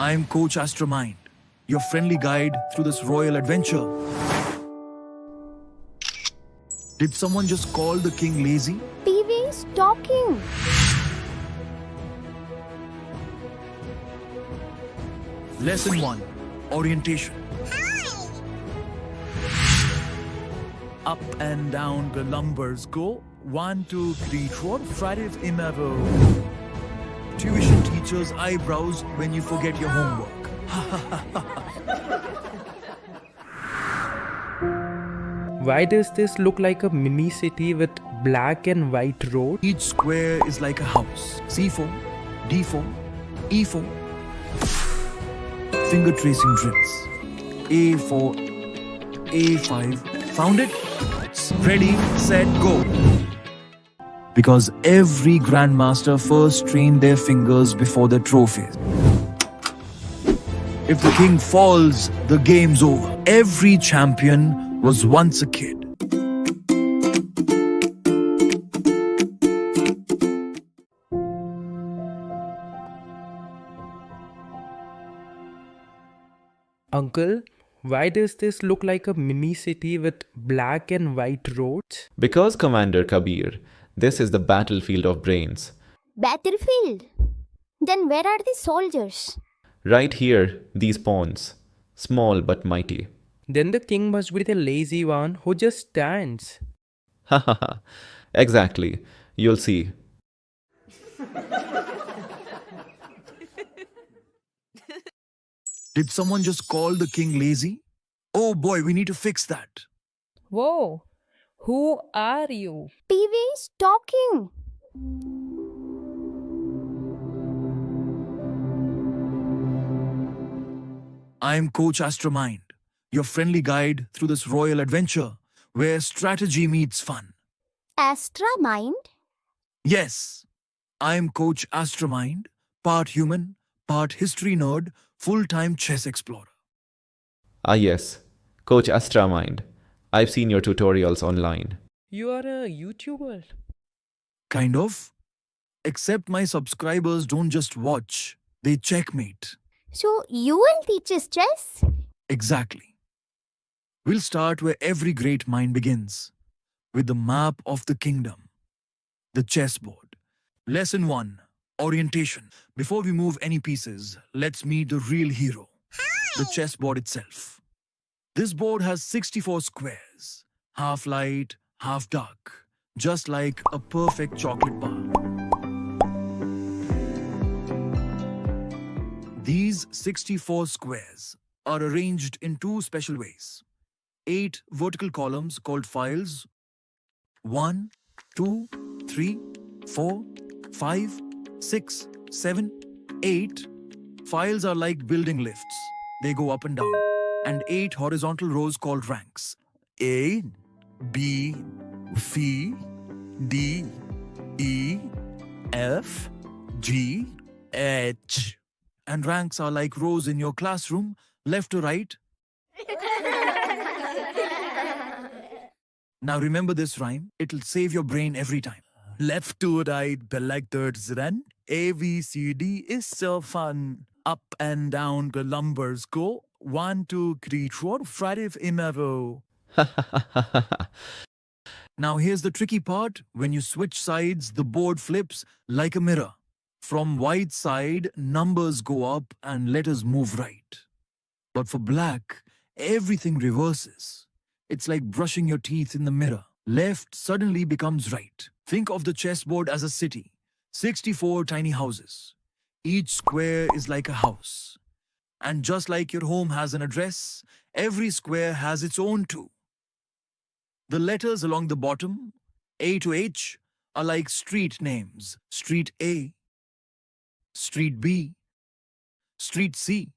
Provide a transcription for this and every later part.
I'm Coach Astramind, your friendly guide through this royal adventure. Did someone just call the king lazy? PV is talking. Lesson 1. Orientation. Up and down the numbers go. 1, 2, 3, 4, 5 in a row. Tuition teacher's eyebrows when you forget your homework. Why does this look like a mini city with black and white roads? Each square is like a house. C4, D4, E4. Finger tracing drills. A4, A5. Found it? Ready, set, go. Because every grandmaster first trained their fingers before their trophies. If the king falls, the game's over. Every champion was once a kid. Uncle, why does this look like a mini city with black and white roads? Because, Commander Kabir, this is the battlefield of brains. Battlefield. Then where are the soldiers? Right here, these pawns. Small but mighty. Then the king must be the lazy one who just stands. Ha ha ha. Exactly. You'll see. Did someone just call the king lazy? Oh boy, we need to fix that. Whoa, who are you? PV is talking. I'm Coach Astramind, your friendly guide through this royal adventure where strategy meets fun. Astramind? Yes, I'm Coach Astramind, part human, part history nerd, full-time chess explorer. Ah yes, Coach Astramind. I've seen your tutorials online. You are a YouTuber. Kind of. Except my subscribers don't just watch, they checkmate. So you will teach us chess? Exactly. We'll start where every great mind begins, with the map of the kingdom, the chessboard. Lesson 1. Orientation. Before we move any pieces, let's meet the real hero, the chessboard itself. This board has 64 squares, half light, half dark, just like a perfect chocolate bar. These 64 squares are arranged in two special ways. 8 vertical columns called files. 1, 2, 3, 4, 5, 6, 7, 8. Files are like building lifts. They go up and down. And 8 horizontal rows called ranks. A, B, C, D, E, F, G, H. And ranks are like rows in your classroom, left to right. Now remember this rhyme. It'll save your brain every time. Left to right, like thirds run. A, B, C, D is so fun. Up and down the numbers go. 1, 2, 3, 4, 5 in a row. Now here's the tricky part. When you switch sides, the board flips like a mirror. From white side, numbers go up and letters move right. But for black, everything reverses. It's like brushing your teeth in the mirror. Left suddenly becomes right. Think of the chessboard as a city. 64 tiny houses. Each square is like a house. And just like your home has an address, every square has its own too. The letters along the bottom, A to H, are like street names. Street A, Street B, Street C.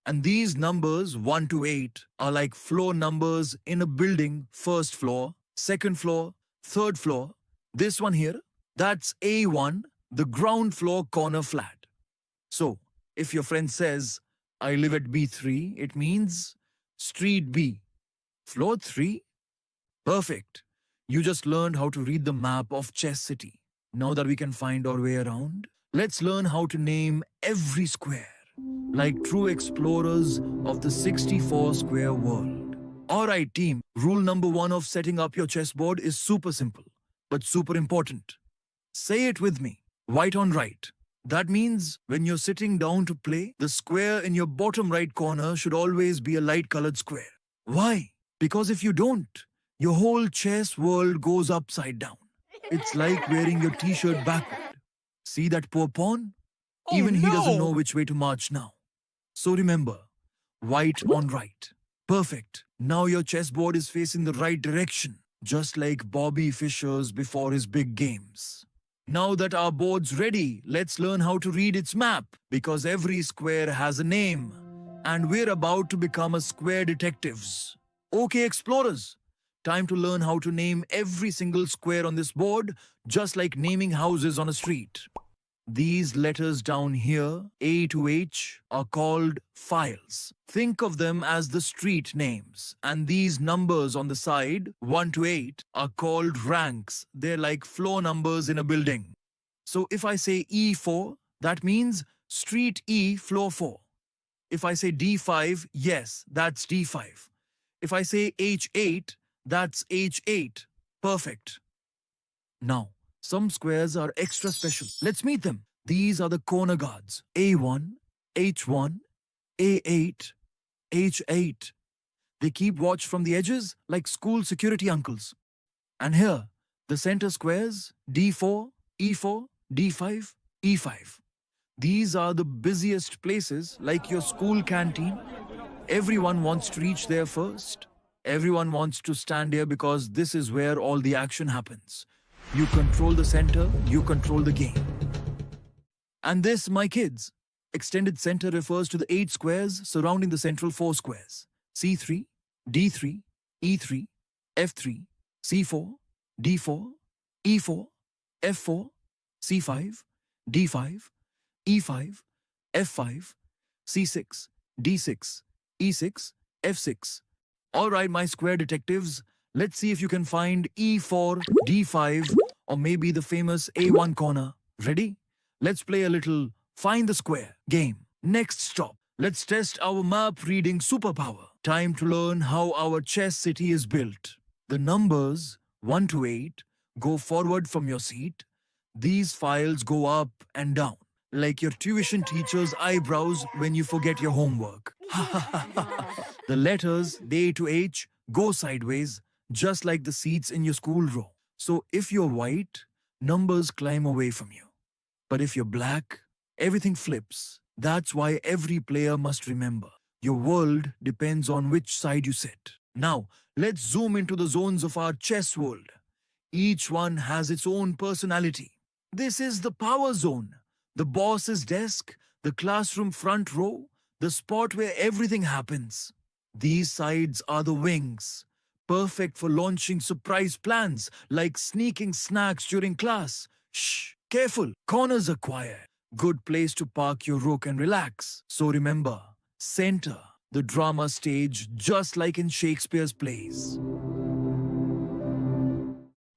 And these numbers 1 to 8 are like floor numbers in a building. First floor, second floor, third floor. This one here, that's A1, the ground floor corner flat. So, if your friend says, I live at B3, it means Street B, floor 3. Perfect. You just learned how to read the map of Chess City. Now that we can find our way around, let's learn how to name every square. like true explorers of the 64 square world. Alright, team, rule number 1 of setting up your chessboard is super simple, but super important. Say it with me, white on right. That means when you're sitting down to play, the square in your bottom right corner should always be a light colored square. Why? Because if you don't, your whole chess world goes upside down. It's like wearing your t-shirt backward. See that poor pawn? Even he doesn't know which way to march now. So remember, white on right. Perfect. Now your chessboard is facing the right direction, just like Bobby Fischer's before his big games. Now that our board's ready, let's learn how to read its map, because every square has a name, and we're about to become a square detectives. Okay, explorers, time to learn how to name every single square on this board, just like naming houses on a street. These letters down here, A to H, are called files. Think of them as the street names. And these numbers on the side, 1 to 8, are called ranks. They're like floor numbers in a building. So if I say E4, that means street E, floor 4. If I say D5, yes, that's D5. If I say H8, that's H8. Perfect. Now, some squares are extra special. Let's meet them. These are the corner guards. A1, H1, A8, H8. They keep watch from the edges like school security uncles. And here, the center squares, D4, E4, D5, E5. These are the busiest places like your school canteen. Everyone wants to reach there first. Everyone wants to stand here because this is where all the action happens. You control the center, you control the game. And this, my kids, extended center refers to the 8 squares surrounding the central 4 squares. C3, D3, E3, F3, C4, D4, E4, F4, C5, D5, E5, F5, C6, D6, E6, F6. All right, my square detectives, let's see if you can find E4, D5, or maybe the famous A1 corner. Ready? Let's play a little Find the Square game. Next stop, let's test our map reading superpower. Time to learn how our chess city is built. The numbers 1 to 8 go forward from your seat. These files go up and down, like your tuition teacher's eyebrows when you forget your homework. The letters A to H go sideways, just like the seats in your school row. So if you're white, numbers climb away from you. But if you're black, everything flips. That's why every player must remember, your world depends on which side you sit. Now, let's zoom into the zones of our chess world. Each one has its own personality. This is the power zone, the boss's desk, the classroom front row, the spot where everything happens. These sides are the wings, perfect for launching surprise plans like sneaking snacks during class. Shh, careful, corners are quiet. Good place to park your rook and relax. So remember, center, the drama stage, just like in Shakespeare's plays.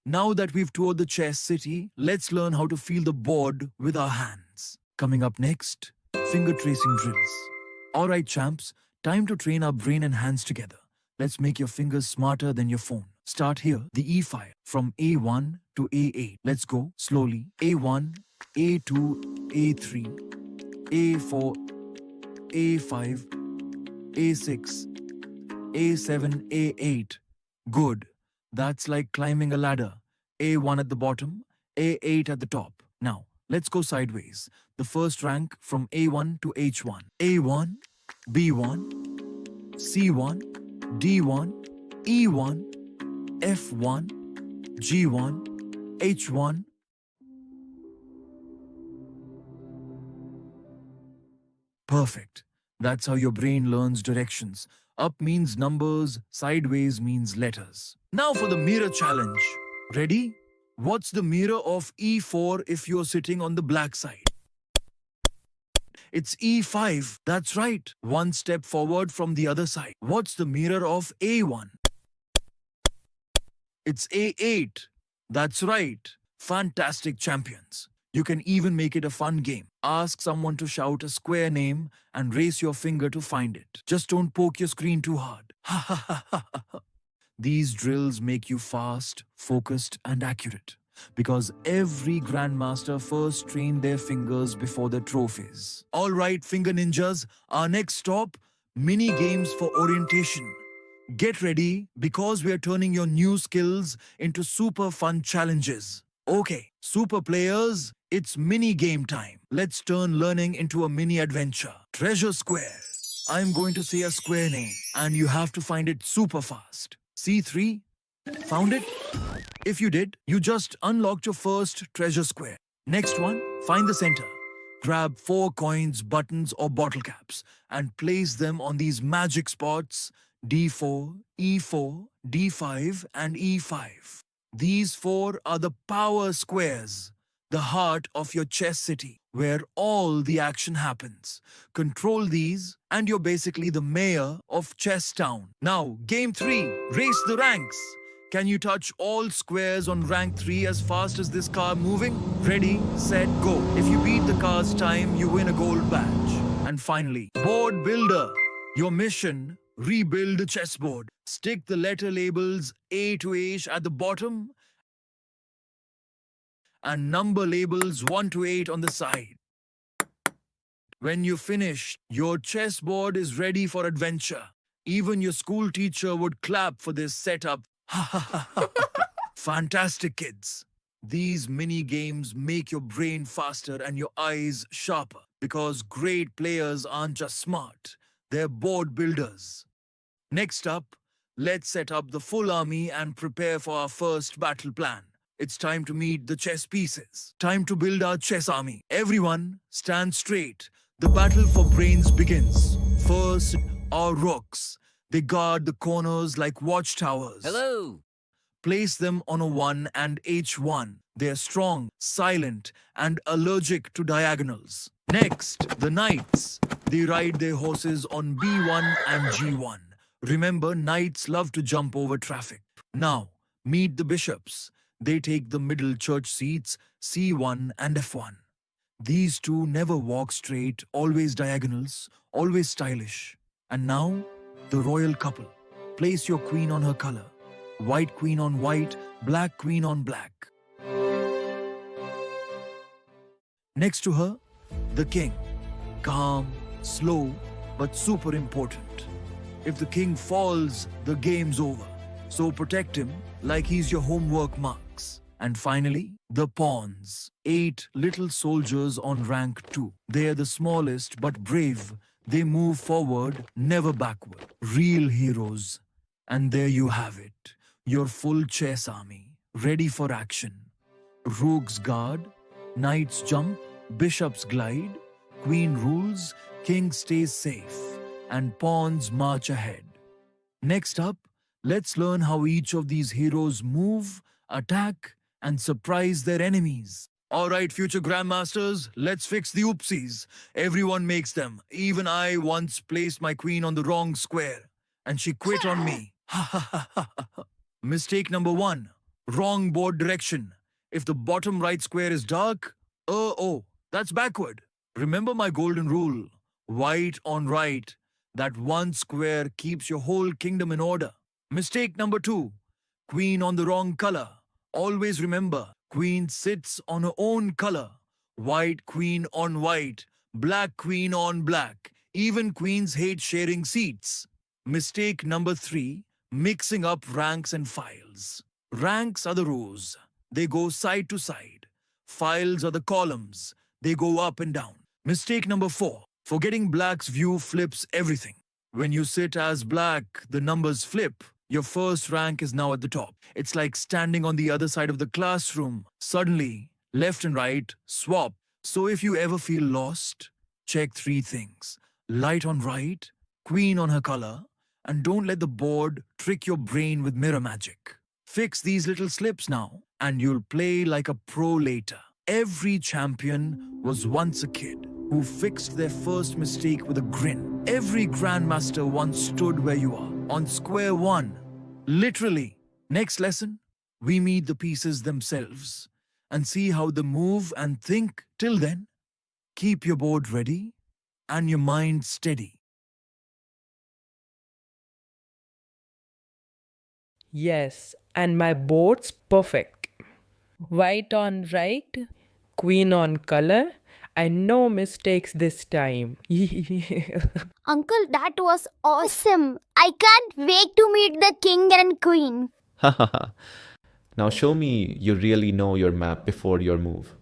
Now that we've toured the chess city, let's learn how to feel the board with our hands. Coming up next, finger tracing drills. Alright champs, time to train our brain and hands together. Let's make your fingers smarter than your phone. Start here, the E file, from A1 to A8. Let's go slowly. A1, A2, A3, A4, A5, A6, A7, A8. Good. That's like climbing a ladder. A1 at the bottom, A8 at the top. Now, let's go sideways. The first rank from A1 to H1. A1, B1, C1, D1, E1, F1, G1, H1. Perfect. That's how your brain learns directions. Up means numbers, sideways means letters. Now for the mirror challenge. Ready? What's the mirror of E4 if you're sitting on the black side? It's E5. That's right. One step forward from the other side. What's the mirror of A1? It's A8. That's right. Fantastic champions. You can even make it a fun game. Ask someone to shout a square name and raise your finger to find it. Just don't poke your screen too hard. These drills make you fast, focused, and accurate. Because every grandmaster first trained their fingers before their trophies. Alright, finger ninjas, our next stop, mini games for orientation. Get ready because we are turning your new skills into super fun challenges. Okay, super players, it's mini game time. Let's turn learning into a mini adventure. Treasure square. I'm going to say a square name and you have to find it super fast. C3? Found it? If you did, you just unlocked your first treasure square. Next one, find the center. Grab 4 coins, buttons or bottle caps and place them on these magic spots D4, E4, D5 and E5. These 4 are the power squares, the heart of your chess city, where all the action happens. Control these and you're basically the mayor of Chess Town. Now, game 3, race the ranks. Can you touch all squares on rank 3 as fast as this car moving? Ready, set, go. If you beat the car's time, you win a gold badge. And finally, board builder. Your mission, rebuild the chessboard. Stick the letter labels A to H at the bottom and number labels 1 to 8 on the side. When you finish, your chessboard is ready for adventure. Even your school teacher would clap for this setup. Fantastic, kids. These mini games make your brain faster and your eyes sharper because great players aren't just smart, they're board builders. Next up, let's set up the full army and prepare for our first battle plan. It's time to meet the chess pieces. Time to build our chess army. Everyone, stand straight. The battle for brains begins. First, our rooks. They guard the corners like watchtowers. Hello. Place them on a 1 and H1. They are strong, silent, and allergic to diagonals. Next, the knights. They ride their horses on B1 and G1. Remember, knights love to jump over traffic. Now, meet the bishops. They take the middle church seats, C1 and F1. These two never walk straight, always diagonals, always stylish. And now, the royal couple. Place your queen on her color. White queen on white, black queen on black. Next to her, the king. Calm, slow, but super important. If the king falls, the game's over. So protect him like he's your homework marks. And finally, the pawns. 8 little soldiers on rank 2. They are the smallest but brave. They move forward, never backward. Real heroes. And there you have it. Your full chess army, ready for action. Rogues guard, knights jump, bishops glide, queen rules, king stays safe, and pawns march ahead. Next up, let's learn how each of these heroes move, attack, and surprise their enemies. Alright, future grandmasters, let's fix the oopsies. Everyone makes them. Even I once placed my queen on the wrong square, and she quit on me. Mistake number 1, wrong board direction. If the bottom right square is dark, oh, that's backward. Remember my golden rule, white on right. That one square keeps your whole kingdom in order. Mistake number 2, queen on the wrong color. Always remember, queen sits on her own color. White queen on white, black queen on black. Even queens hate sharing seats. Mistake number 3, mixing up ranks and files. Ranks are the rows. They go side to side. Files are the columns. They go up and down. Mistake number 4, forgetting black's view flips everything. When you sit as black, the numbers flip. Your first rank is now at the top. It's like standing on the other side of the classroom. Suddenly, left and right swap. So if you ever feel lost, check 3 things. Light on right, queen on her color, and don't let the board trick your brain with mirror magic. Fix these little slips now, and you'll play like a pro later. Every champion was once a kid who fixed their first mistake with a grin. Every grandmaster once stood where you are, on square 1. Literally. Next lesson, we meet the pieces themselves. and see how they move and think. Till then, keep your board ready and your mind steady. Yes, and my board's perfect. White on right. Queen on color, and no mistakes this time. Uncle, that was awesome. I can't wait to meet the king and queen. Now show me you really know your map before your move.